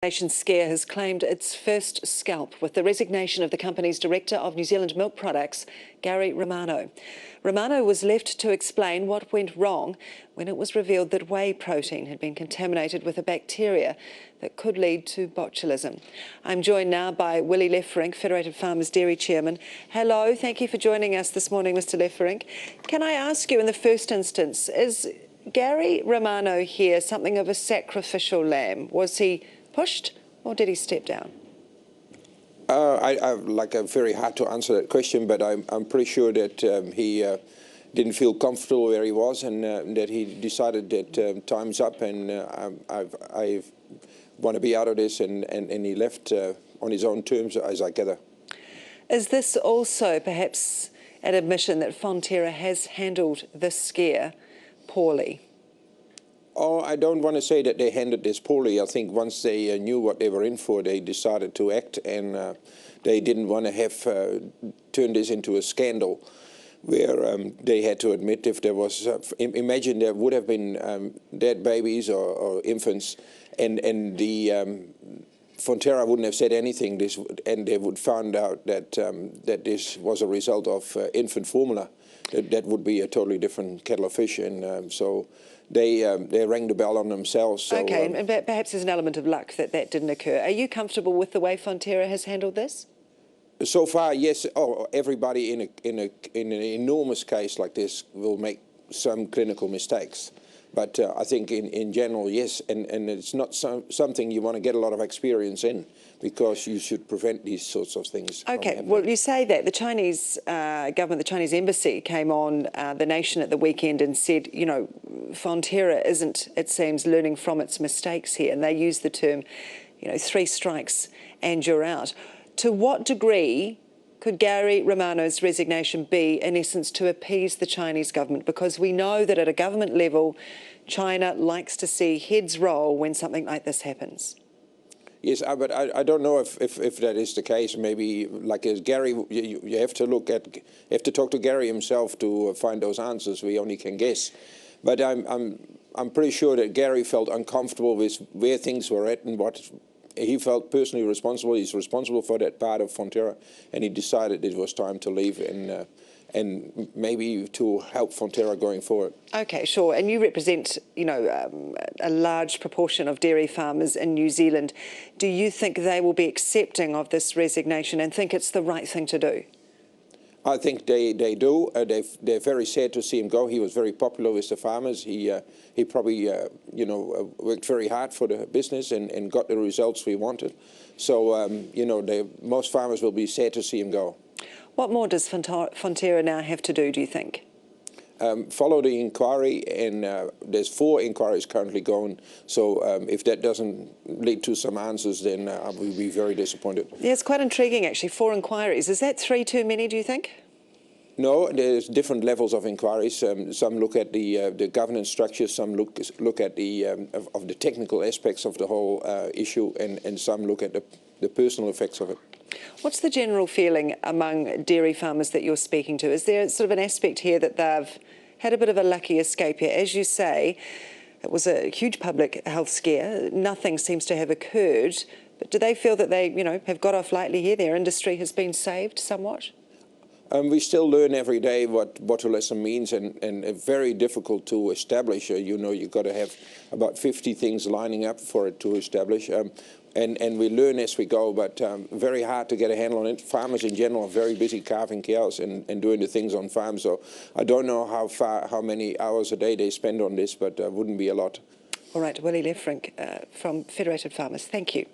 Nation scare has claimed its first scalp with the resignation of the company's Director of New Zealand Milk Products, Gary Romano. Romano was left to explain what went wrong when it was revealed that whey protein had been contaminated with a bacteria that could lead to botulism. I'm joined now by Will Leferink, Federated Farmers Dairy Chairman. Hello, thank you for joining us this morning, Mr Leferink. Can I ask you in the first instance, is Gary Romano here something of a sacrificial lamb? Was he pushed or did he step down? Very hard to answer that question, but I'm pretty sure that he didn't feel comfortable where he was, and that he decided that time's up, and I want to be out of this, and he left on his own terms, as I gather. Is this also perhaps an admission that Fonterra has handled this scare poorly? Oh, I don't want to say that they handled this poorly. I think once they knew what they were in for, they decided to act, and they didn't want to have turned this into a scandal where they had to admit if there was, imagine there would have been dead babies or infants, and the Fonterra wouldn't have said anything, and they would find out that that this was a result of infant formula. That would be a totally different kettle of fish, and so they rang the bell on themselves. So, okay, and perhaps there's an element of luck that that didn't occur. Are you comfortable with the way Fonterra has handled this? So far, yes. Oh, everybody in an enormous case like this will make some clinical mistakes. But I think in general, yes, and it's not something you want to get a lot of experience in, because you should prevent these sorts of things. Okay, well, you say that the Chinese government, the Chinese embassy came on The Nation at the weekend and said, you know, Fonterra isn't, it seems, learning from its mistakes here, and they used the term, you know, 3 strikes and you're out. To what degree could Gary Romano's resignation be, in essence, to appease the Chinese government? Because we know that at a government level, China likes to see heads roll when something like this happens. Yes, but I don't know if that is the case. Maybe, like as Gary, you have to talk to Gary himself to find those answers. We only can guess. But I'm pretty sure that Gary felt uncomfortable with where things were at and what he felt personally responsible. He's responsible for that part of Fonterra, and he decided it was time to leave and maybe to help Fonterra going forward. Okay, sure. And you represent, you know, a large proportion of dairy farmers in New Zealand. Do you think they will be accepting of this resignation and think it's the right thing to do? I think they do. They're very sad to see him go. He was very popular with the farmers. He probably you know, worked very hard for the business and got the results we wanted. So you know, most farmers will be sad to see him go. What more does Fonterra now have to do you think? Follow the inquiry, and there's 4 inquiries currently going. So if that doesn't lead to some answers, then I will be very disappointed. Yeah, it's quite intriguing actually, 4 inquiries. Is that 3 too many, do you think? No, there's different levels of inquiries. Some look at the governance structure, some look at the of the technical aspects of the whole issue, and some look at the personal effects of it. What's the general feeling among dairy farmers that you're speaking to? Is there sort of an aspect here that they've had a bit of a lucky escape here? As you say, it was a huge public health scare. Nothing seems to have occurred. But do they feel that they, you know, have got off lightly here? Their industry has been saved somewhat? We still learn every day what botulism means, and it's very difficult to establish. You know, you've got to have about 50 things lining up for it to establish. And we learn as we go, but very hard to get a handle on it. Farmers in general are very busy calving cows and doing the things on farms. So I don't know how many hours a day they spend on this, but wouldn't be a lot. All right, Will Leferink from Federated Farmers, thank you.